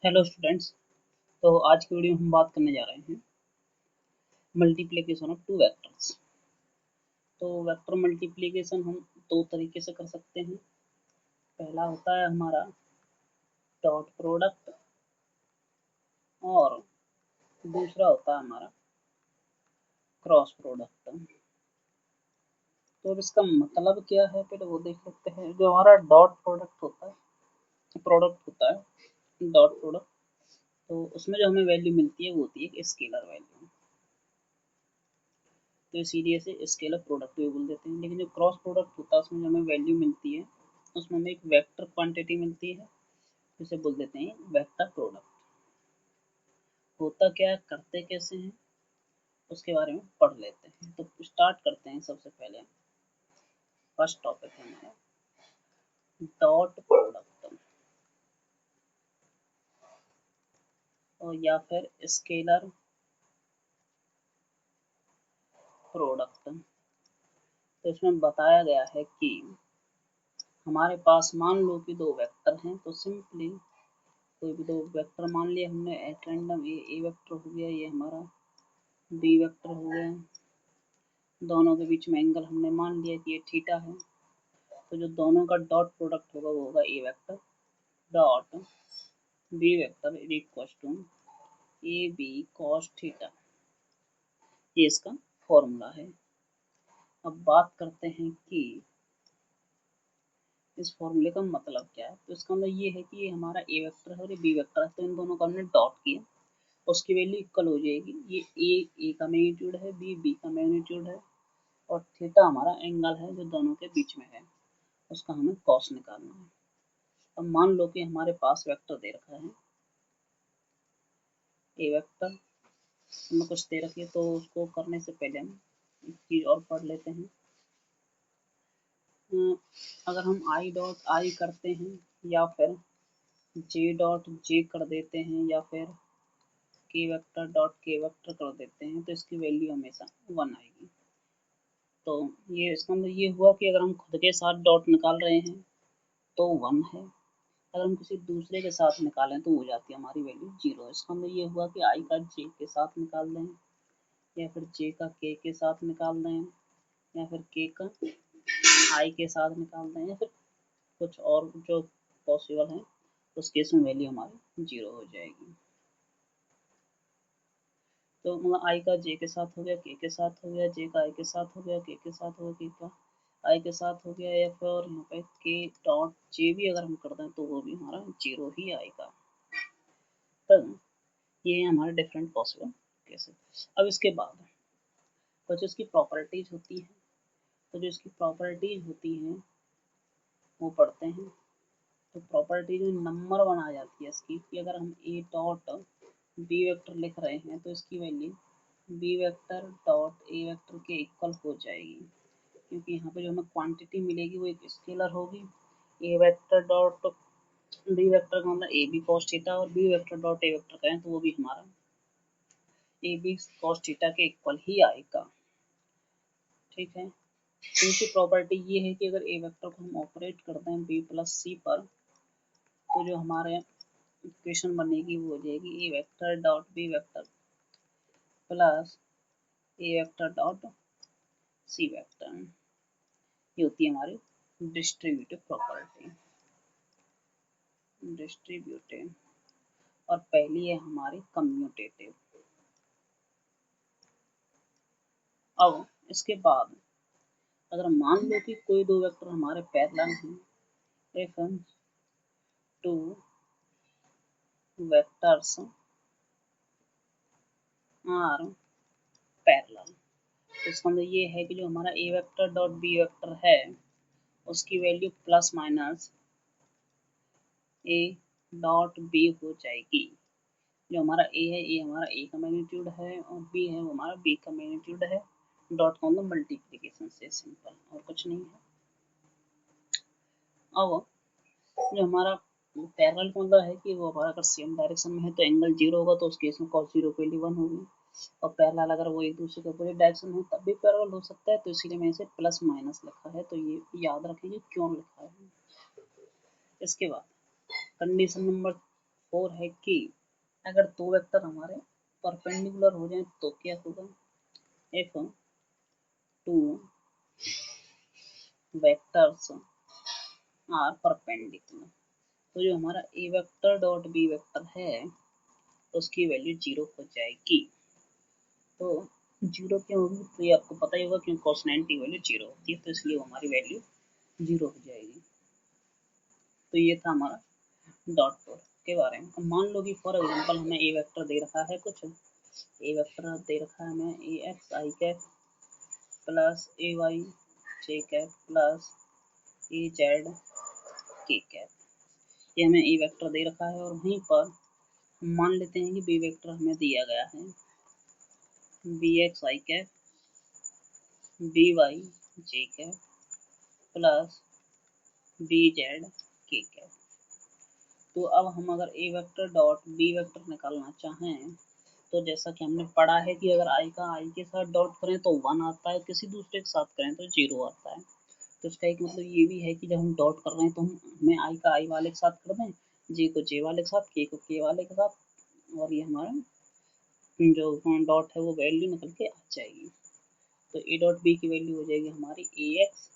Hello students. तो आज की वीडियो में हम बात करने जा रहे हैं मल्टीप्लिकेशन ऑफ टू वेक्टर्स। तो वेक्टर मल्टीप्लिकेशन हम दो तरीके से कर सकते हैं। पहला होता है हमारा डॉट प्रोडक्ट और दूसरा होता है हमारा क्रॉस प्रोडक्ट। तो अब इसका मतलब क्या है पहले वो देख लेते हैं। जो हमारा डॉट प्रोडक्ट होता है डॉट प्रोडक्ट, तो उसमें जो हमें वैल्यू मिलती है वो होती है स्केलर वैल्यू, तो इसीलिए से स्केलर प्रोडक्ट भी बोल देते हैं। लेकिन जो क्रॉस प्रोडक्ट होता है उसमें जो हमें वैल्यू मिलती है उसमें हमें एक वेक्टर क्वांटिटी मिलती है, जिसे बोल देते हैं वेक्टर प्रोडक्ट। होता क्या है, करते कैसे हैं, उसके बारे में पढ़ लेते हैं। तो स्टार्ट करते हैं। सबसे पहले फर्स्ट टॉपिक है हमारा डॉट प्रोडक्ट और या फिर स्केलर प्रोडक्ट। तो इसमें बताया गया है कि हमारे पास मान लो कि दो वेक्टर हैं, तो सिंपली कोई भी दो वेक्टर मान लिया हमने एट रैंडम। ए वेक्टर हो गया, ये हमारा बी वेक्टर हो गया। दोनों के बीच में एंगल हमने मान लिया कि ये थीटा है। तो जो दोनों का डॉट प्रोडक्ट होगा वो होगा A vector dot B vector is equal to A B cos theta. ये इसका फॉर्मूला है। अब बात करते हैं कि इस फॉर्मूले का मतलब क्या है। तो इसका मतलब ये है कि ये हमारा ए वेक्टर है और ये बी वेक्टर है, तो इन दोनों का हमने डॉट किया, उसकी वैल्यू इक्वल हो जाएगी। ये ए का मैग्नीट्यूड है, बी का मैग्नीट्यूड है, और थीटा हमारा एंगल है जो दोनों के बीच में है, उसका हमें कॉस निकालना है। अब मान लो कि हमारे पास वेक्टर दे रखा है ए वेक्टर, हमें कुछ दे रखी है, तो उसको करने से पहले हम एक चीज़ और पढ़ लेते हैं। अगर हम आई डॉट आई करते हैं या फिर जे डॉट जे कर देते हैं या फिर के वेक्टर डॉट के वेक्टर कर देते हैं, तो इसकी वैल्यू हमेशा 1 आएगी। तो ये इसका मतलब ये हुआ कि अगर हम खुद के साथ डॉट निकाल रहे हैं तो 1 है, अगर हम किसी दूसरे के साथ निकालें तो हो जाती है हमारी वैल्यू 0। इसका मतलब ये हुआ कि आई का जे के साथ निकाल दें, या फिर जे का के साथ निकाल दें, या फिर के का आई के साथ निकाल दें, या फिर कुछ और जो पॉसिबल है, उस केस में वैल्यू हमारी 0 हो जाएगी। तो मतलब आई का जे के साथ हो गया, के साथ हो गया, जे का आई के साथ हो गया, के साथ हो गया, के का आई के साथ हो गया, या फिर यहाँ पे के डॉट जे भी अगर हम कर दें तो वो भी हमारा 0 ही आएगा। तो ये है हमारे डिफरेंट पॉसिबल केसेस। अब इसके बाद कुछ इसकी प्रॉपर्टीज होती हैं। तो जो इसकी प्रॉपर्टीज होती हैं वो पढ़ते हैं। तो प्रॉपर्टी जो नंबर 1 आ जाती है इसकी, कि अगर हम ए डॉट बी वेक्टर लिख रहे हैं तो इसकी value B vector dot A vector के इक्वल हो जाएगी, क्योंकि यहाँ पे जो हमें क्वांटिटी मिलेगी वो एक स्केलर होगी। A vector dot B vector का मतलब ए बी कॉस थीटा, और B vector dot A vector कहें तो वो भी हमारा ए बी कॉस थीटा के इक्वल ही आएगा। ठीक है। दूसरी प्रॉपर्टी ये है कि अगर ए वेक्टर को हम ऑपरेट करते हैं बी प्लस सी पर, तो जो हमारे इक्वेशन बनेगी वो हो जाएगी A vector dot B vector plus A vector dot C vector. ये होती है हमारी डिस्ट्रीब्यूटिव प्रॉपर्टी। डिस्ट्रीब्यूटिव और पहली है हमारी कम्यूटेटिव। अब इसके बाद अगर मान लो कि कोई दो वेक्टर हमारे पैरेलल हैं, if two vectors are parallel, तो इसका मतलब ये है कि जो हमारा A vector dot B vector है उसकी value plus minus A dot B हो जाएगी। जो हमारा ए है, ए हमारा ए का मैग्नीट्यूड है, और बी है वो हमारा बी का मैग्नीट्यूड है। डॉट का मतलब मल्टीप्लिकेशन से सिंपल, और कुछ नहीं है। अब जो हमारा पैरेलल का मतलब है कि वो हमारा अगर सेम डायरेक्शन में है तो एंगल 0 होगा, तो उस केस में cos 0 की वैल्यू 1 होगी। और पैरेलल अगर वो एक दूसरे के अपोजिट डायरेक्शन में तब भी पैरेलल हो सकता है, तो इसीलिए मैंने इसे प्लस माइनस लिखा है। तो ये याद रखेंगे क्यों लिखा है। इसके बाद कंडीशन नंबर 4 है कि अगर दो वेक्टर हमारे परपेंडिकुलर हो जाए तो क्या होगा, if two vectors are perpendicular, तो जो हमारा A vector dot B vector है उसकी वैल्यू 0 हो जाएगी। तो 0 क्यों होगी, तो ये आपको पता ही होगा क्योंकि cos 90 की वैल्यू 0 होती है, तो इसलिए हमारी वैल्यू 0 हो जाएगी। तो ये था हमारा डॉट प्रोडक्ट के बारे में। अब मान लो कि फॉर एग्जांपल हमें ए वेक्टर दे रखा है, कुछ ए वेक्टर दे रखा है हमें ए एक्स आई कैप प्लस ए वाई जे कैप प्लस ए जेड के कैप, ये हमें ए वेक्टर दे रखा है। और वहीं पर मान लेते हैं कि बी वेक्टर हमें दिया गया है बी एक्स आई कैप बी वाई जे कैप प्लस बी जेड के कैप। तो अब हम अगर ए वेक्टर डॉट बी वेक्टर निकालना चाहें तो जैसा कि हमने पढ़ा है कि अगर आई का आई के साथ डॉट करें तो 1 आता है, किसी दूसरे के साथ करें तो 0 आता है। तो इसका एक मतलब ये भी है कि जब हम डॉट कर रहे हैं तो हमें आई का आई वाले के साथ कर दें, जे को जे वाले के साथ, के को के वाले के साथ, और ये हमारा जो डॉट है वो वैल्यू निकल के आ जाएगी। तो ए डॉट बी की वैल्यू हो जाएगी हमारी ए X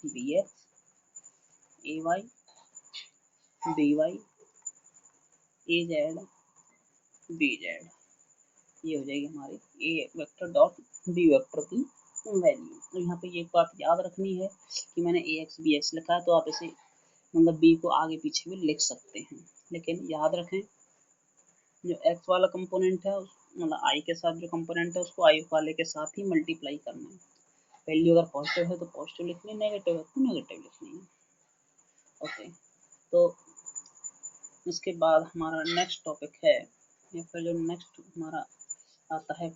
B x A Y B Y A Z B Z, ये हो जाएगी हमारी ए वेक्टर डॉट बी वेक्टर की वैल्यू। तो यहाँ पे एक बात याद रखनी है कि मैंने ए एक्स बी एक्स लिखा है, तो आप इसे मतलब बी को आगे पीछे भी लिख सकते हैं, लेकिन याद रखें जो एक्स वाला कंपोनेंट है मतलब आई के साथ जो कंपोनेंट है उसको आई वाले के साथ ही मल्टीप्लाई करना है। वैल्यू अगर पॉजिटिव है तो पॉजिटिव लिखनी है, नेगेटिव है तो नेगेटिव लिखनी है। ओके, तो इसके बाद हमारा नेक्स्ट टॉपिक है या फिर जो नेक्स्ट हमारा आता है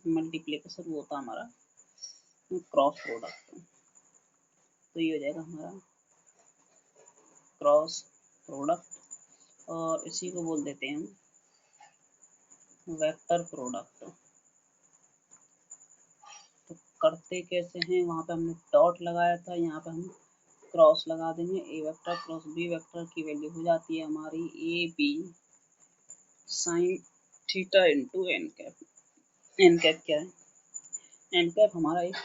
मल्टीप्लिकेशन, वो होता है हमारा क्रॉस प्रोडक्ट। तो ये हो जाएगा हमारा क्रॉस प्रोडक्ट और इसी को बोल देते हैं हम वेक्टर प्रोडक्ट। तो करते कैसे हैं, वहाँ पे हमने डॉट लगाया था, यहाँ पे हम क्रॉस लगा देंगे, A vector cross B vector की वैल्यू हो जाती है हमारी A B sine theta into N cap. N cap क्या है, एन कैप हमारा एक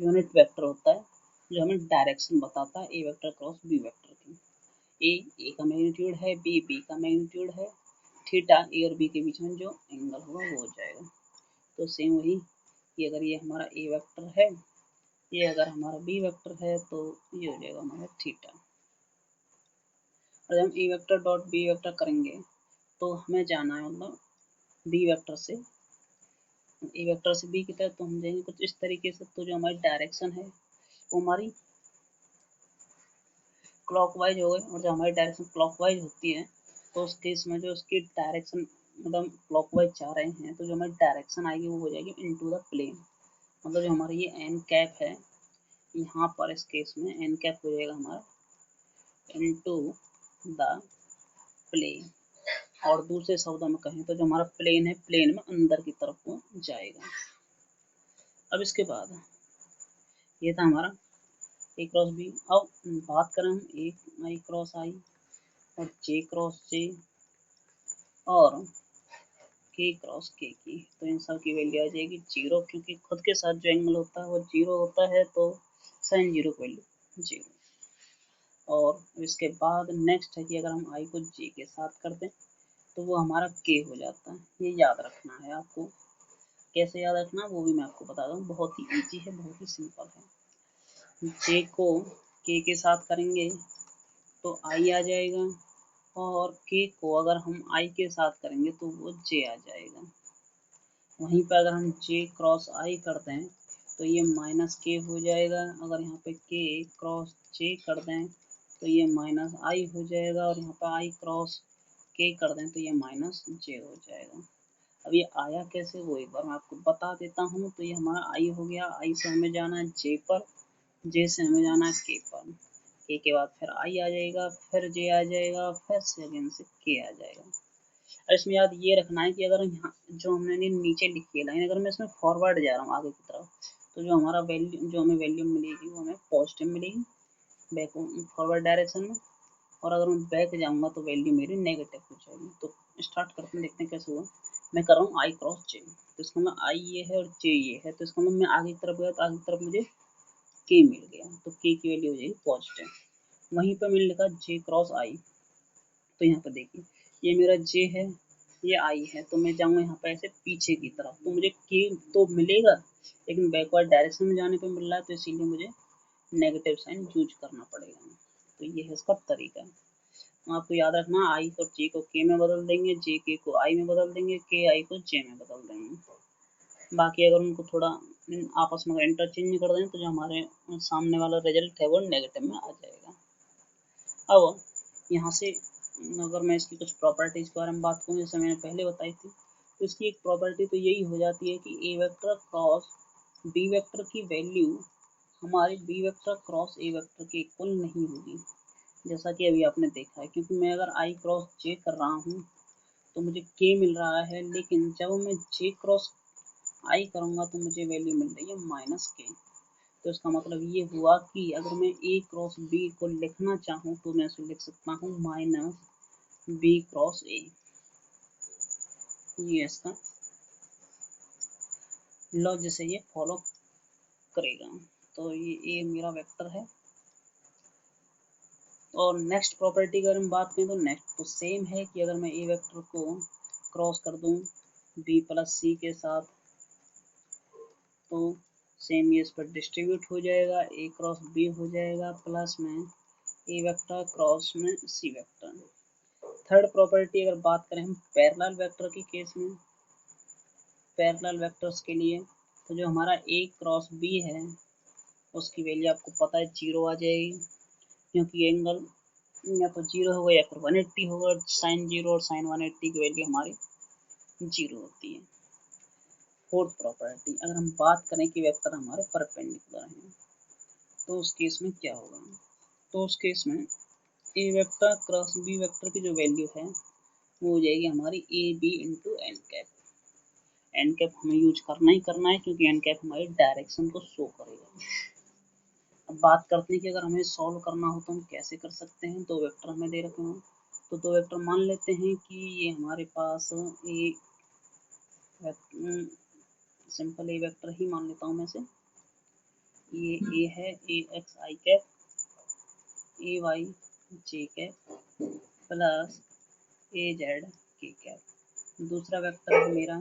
यूनिट वेक्टर होता है जो हमें डायरेक्शन बताता है ए वेक्टर क्रॉस बी वेक्टर की। ए का मैग्नीट्यूड है, बी का मैग्नीट्यूड है, थीटा ए और बी के बीच में जो एंगल होगा वो हो जाएगा। तो सेम वही कि अगर ये हमारा ए वेक्टर है, ये अगर हमारा बी वेक्टर है तो ये हो जाएगा हमारा थीटा। और जब हम ए वेक्टर डॉट बी वेक्टर करेंगे तो हमें जाना है मतलब बी वेक्टर से ए वेक्टर से बी की तरफ, तो हम जाएंगे कुछ इस तरीके से। तो जो हमारी डायरेक्शन है वो हमारी क्लॉकवाइज हो गई, और जब हमारी डायरेक्शन क्लॉकवाइज होती है तो उस केस में जो उसकी डायरेक्शन मतलब क्लॉकवाइज जा रहे हैं तो जो हमारी डायरेक्शन आएगी वो हो जाएगी इनटू द प्लेन। मतलब जो हमारा ये एन कैप है यहाँ पर इस केस में एन कैप हो जाएगा हमारा इनटू द प्लेन, और दूसरे शब्दों में कहें तो जो हमारा प्लेन है प्लेन में अंदर की तरफ वो जाएगा। अब इसके बाद ये था हमारा ए क्रॉस बी। अब बात करें हम ए आई क्रॉस आई और जे क्रॉस जे और के क्रॉस के की, तो इन सब की वैल्यू आ जाएगी 0, क्योंकि खुद के साथ जो एंगल होता है वो 0 होता है, तो साइन 0 की वैल्यू 0। और इसके बाद नेक्स्ट है कि अगर हम आई को जे के साथ कर दें तो वो हमारा के हो जाता है। ये याद रखना है आपको, कैसे याद रखना वो भी मैं आपको बता दूँ, बहुत ही ईजी है, बहुत ही सिंपल है। जे को के साथ करेंगे तो आई आ जाएगा, और के को अगर हम आई के साथ करेंगे तो वो जे आ जाएगा। वहीं पर अगर हम जे क्रॉस आई करते हैं तो ये माइनस के हो जाएगा, अगर यहाँ पे के क्रॉस जे कर दें तो ये माइनस आई हो जाएगा, और यहाँ पर आई क्रॉस के कर दें तो ये माइनस जे हो जाएगा। अब ये आया कैसे वो एक बार मैं आपको बता देता हूँ। तो ये हमारा आई हो गया, आई से हमें जाना है जे पर, जे से हमें जाना है के पर, के बाद फिर आई आ जाएगा, फिर जे आ जाएगा, फिर से अगेन से के आ जाएगा। और इसमें याद ये रखना है कि अगर यहाँ जो हमने नीचे लिखी है लाइन, अगर मैं इसमें फॉरवर्ड जा रहा हूँ आगे की तरफ, तो जो हमारा वैल्यू जो हमें वैल्यू मिलेगी वो हमें पॉजिटिव मिलेगी बैक फॉरवर्ड डायरेक्शन में, और अगर मैं बैक जाऊँगा तो वैल्यू मेरी नेगेटिव हो जाएगी। तो स्टार्ट करते हैं, देखते हैं कैसे हुआ। मैं कर रहा हूँ आई क्रॉस जे, तो इसका मतलब आई ये है और जे ये है, तो इसका मतलब मैं आगे की तरफ गया तो आगे की तरफ मुझे के मिल गया, तो के की वैल्यू हो जाएगी पॉजिटिव। वहीं पर मैंने लिखा जे क्रॉस आई, तो यहाँ पर देखिए ये मेरा जे है, ये आई है, तो मैं जाऊँगा यहाँ पर ऐसे पीछे की तरफ, तो मुझे के तो मिलेगा लेकिन बैकवर्ड डायरेक्शन में जाने पर मिल रहा है, तो इसीलिए मुझे नेगेटिव साइन यूज करना पड़ेगा। तो ये है इसका तरीका। आपको याद रखना, आई और जे को के में बदल देंगे, जे के को आई में बदल देंगे, के आई को जे में बदल देंगे। बाकी अगर उनको थोड़ा आपस में इंटरचेंज कर दें तो जो हमारे सामने वाला रिजल्ट है वो नेगेटिव में आ जाएगा। अब यहाँ से अगर मैं इसकी कुछ प्रॉपर्टीज़ के बारे में बात करूँ, जैसे मैंने पहले बताई थी, तो इसकी एक प्रॉपर्टी तो यही हो जाती है कि A vector cross B vector की वैल्यू हमारी B vector cross A vector के इक्वल नहीं होगी, जैसा कि अभी आपने देखा है। क्योंकि मैं अगर आई क्रॉस जे कर रहा हूँ तो मुझे के मिल रहा है, लेकिन जब मैं जे क्रॉस आई करूँगा तो मुझे वैल्यू मिल रही है माइनस के। तो इसका मतलब ये हुआ कि अगर मैं ए क्रॉस बी को लिखना चाहूँ तो मैं इसे लिख सकता हूँ माइनस बी क्रॉस ए। ये इसका लॉ जैसे ये फॉलो करेगा। तो ये मेरा वेक्टर है। और नेक्स्ट प्रॉपर्टी की अगर हम बात करें तो नेक्स्ट तो सेम है कि अगर मैं ए वेक्टर को क्रॉस कर दूं बी प्लस सी के साथ तो सेम ये इस पर डिस्ट्रीब्यूट हो जाएगा, ए क्रॉस बी हो जाएगा प्लस में ए वेक्टर क्रॉस में सी वेक्टर। थर्ड प्रॉपर्टी अगर बात करें हम पैरेलल वेक्टर के केस में, पैरेलल वेक्टर्स के लिए, तो जो हमारा ए क्रॉस बी है उसकी वैल्यू आपको पता है 0 आ जाएगी, क्योंकि एंगल या तो 0 होगा या फिर 180 होगा, साइन 0 और साइन 180 की वैल्यू हमारी 0 होती है। फोर्थ प्रॉपर्टी अगर हम बात करें कि वेक्टर हमारे परपेंडिकुलर हैं तो उस केस में क्या होगा, तो उस केस में A vector cross B vector की जो वैल्यू है वो हो जाएगी हमारी A B into N cap. N cap हमें यूज करना ही करना है क्योंकि एन कैप हमारी डायरेक्शन को शो करेगा। अब बात करते हैं कि अगर हमें सॉल्व करना हो तो हम कैसे कर सकते हैं। दो वेक्टर हमें दे रखे हों तो दो वेक्टर मान लेते हैं कि ये हमारे पास ए सिंपल ए वेक्टर ही मान लेता हूँ मैं से, ये ए है A x I cap, A Y J cap plus A Z के कैप। दूसरा वेक्टर है मेरा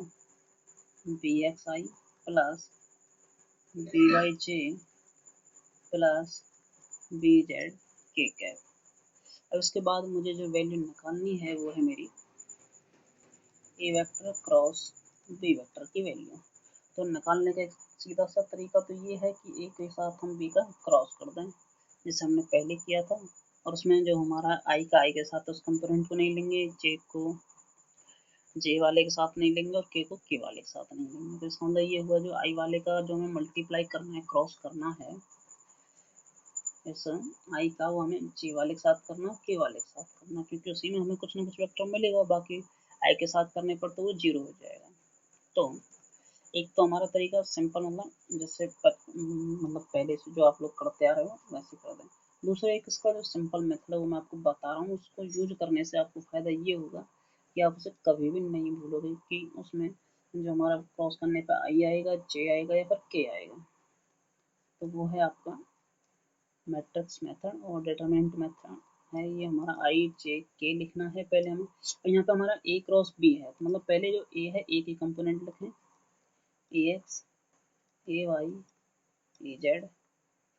बी एक्स आई प्लस बी वाई जे प्लस बी जेड के कैप। अब इसके बाद मुझे जो वैल्यू निकालनी है वो है मेरी ए वेक्टर क्रॉस बी वेक्टर की वैल्यू। तो निकालने का एक सीधा सा तरीका तो ये है कि ए के साथ हम बी का क्रॉस कर दें, जैसे हमने पहले किया था, और उसमें जो हमारा आई का आई के साथ उस कंपोनेंट को नहीं लेंगे, जे को जे वाले के साथ नहीं लेंगे और के को के वाले के साथ नहीं लेंगे। तो इसका मतलब ये हुआ जो आई वाले का जो हमें मल्टीप्लाई करना है, क्रॉस करना है, ऐसा आई का वो हमें जे वाले के साथ करना, के वाले के साथ करना, क्योंकि उसी में हमें कुछ ना कुछ वेक्टर मिलेगा, बाकी आई के साथ करने पर तो वो 0 हो जाएगा। तो एक तो हमारा तरीका सिंपल मतलब जैसे मतलब पहले से जो आप लोग करते आ रहे हो वैसे कर दें। दूसरा एक इसका जो सिंपल मेथड है वो मैं आपको बता रहा हूँ, उसको यूज करने से आपको फ़ायदा ये होगा कि आप उसे कभी भी नहीं भूलोगे कि उसमें जो हमारा क्रॉस करने पर आई आएगा, जे आएगा या फिर के आएगा। तो वो है आपका मैट्रिक्स मेथड और डिटरमिनेंट मेथड है। ये हमारा आई जे के लिखना है पहले हमें, और यहाँ पे हमारा ए क्रॉस बी है, तो मतलब पहले जो ए है ए की कंपोनेंट लिखें, ए X A Y A Z,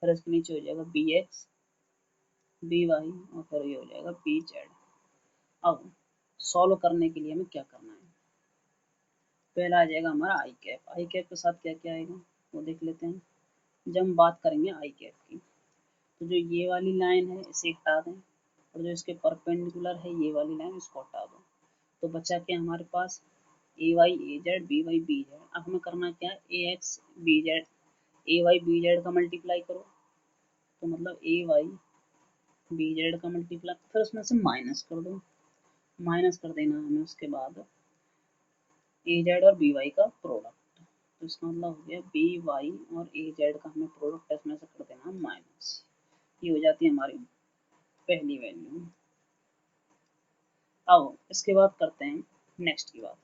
फिर इसके नीचे हो जाएगा बी एक्स बी वाई और फिर ये हो जाएगा बी जेड। अब सॉल्व करने के लिए हमें क्या करना है, पहला आ जाएगा हमारा आई कैप। आई कैप के साथ क्या क्या आएगा वो देख लेते हैं। जब हम बात करेंगे आई कैप की तो जो ये वाली लाइन है इसे हटा दें, और जो इसके परपेंडिकुलर है ये वाली लाइन इसको हटा दो, तो बचा क्या हमारे पास A Y A Z B Y B Z. अब हमें करना क्या है, A X B Z A Y B Z का मल्टीप्लाई करो, तो मतलब ए वाई बी जेड का मल्टीप्लाई, फिर उसमें से माइनस कर दो, माइनस कर देना हमें उसके बाद ए जेड और बी वाई का प्रोडक्ट। तो इसका मतलब हो गया बी वाई और ए जेड का हमें प्रोडक्ट इसमें से कर देना माइनस। ये हो जाती है हमारी पहली वैल्यू। अब इसके बाद करते हैं नेक्स्ट की बात।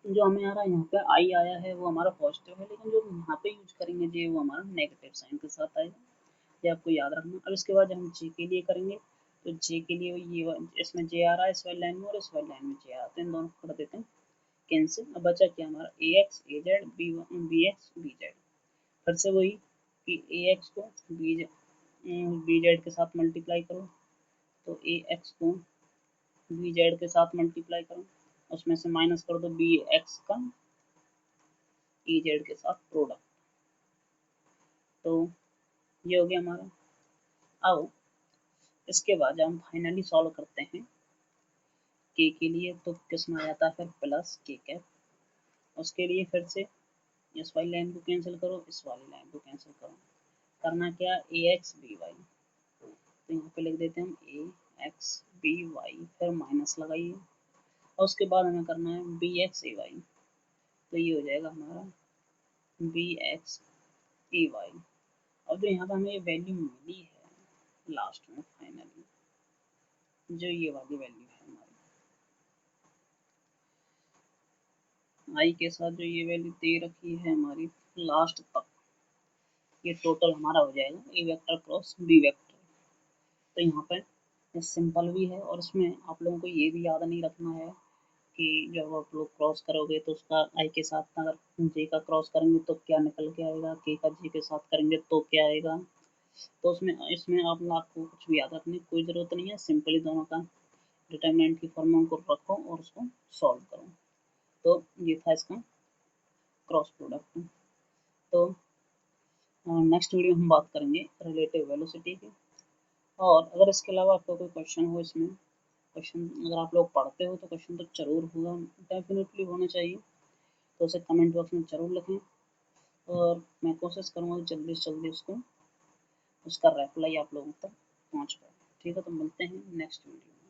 जो हमें आ रहा है यहाँ पे आई आया है वो हमारा पॉजिटिव है, लेकिन जो हम यहाँ पे यूज करेंगे जे वो हमारा नेगेटिव साइन के साथ आएगा, ये आपको याद रखना। अब इसके बाद जब हम जे के लिए करेंगे तो जे के लिए ये इसमें जे आ रहा है इस वाली लाइन में और इस वाली लाइन में जे आ रहा है, इन दोनों को कर देते हैं कैंसिल। अब बचा क्या हमारा A X A Z B X B Z. फिर से वही कि ए एक्स को बी जेड के साथ मल्टीप्लाई करो, तो ए एक्स को बी जेड के साथ मल्टीप्लाई करो, उसमें से माइनस कर दो बी एक्स का ई जेड के साथ प्रोडक्ट। तो ये हो गया हमारा। अब इसके बाद जब हम फाइनली सॉल्व करते हैं के लिए, तो किस में आ जाता है फिर प्लस के कैप। उसके लिए फिर से इस वाली लाइन को कैंसिल करो, इस वाली लाइन को कैंसिल करो। करना क्या, ए एक्स बी वाई, तो यहाँ पे लिख देते हैं हम ए एक्स बी वाई, फिर माइनस लगाइए और उसके बाद हमें करना है बी एक्स ए वाई, तो ये हो जाएगा हमारा बी एक्स ए वाई। अब जो यहाँ पर हमें वैल्यू मिली है लास्ट में फाइनली, जो ये वाली वैल्यू है हमारी आई के साथ, जो ये वैल्यू दे रखी है हमारी लास्ट तक, ये टोटल हमारा हो जाएगा ए वेक्टर क्रॉस बी वेक्टर। तो यहाँ पर ये सिंपल भी है और इसमें आप लोगों को ये भी याद नहीं रखना है कि जब आप लोग क्रॉस करोगे तो उसका आई के साथ अगर जे का क्रॉस करेंगे तो क्या निकल के आएगा, के का जे के साथ करेंगे तो क्या आएगा। तो उसमें इसमें आपको कुछ भी याद रखने की कोई ज़रूरत नहीं है, सिंपली दोनों का डिटर्मिनेंट की फॉर्म को रखो और उसको सॉल्व करो। तो ये था इसका क्रॉस प्रोडक्ट। तो नेक्स्ट वीडियो हम बात करेंगे रिलेटिव वेलोसिटी की। और अगर इसके अलावा आपका कोई क्वेश्चन हो, इसमें क्वेश्चन अगर आप लोग पढ़ते हो तो क्वेश्चन तो ज़रूर होगा, डेफिनेटली होना चाहिए, तो उसे कमेंट बॉक्स में ज़रूर लिखें और मैं कोशिश करूँगा जल्दी से जल्दी उसका रिप्लाई आप लोगों तक पहुँच पाए। ठीक है, तो मिलते हैं नेक्स्ट वीडियो में।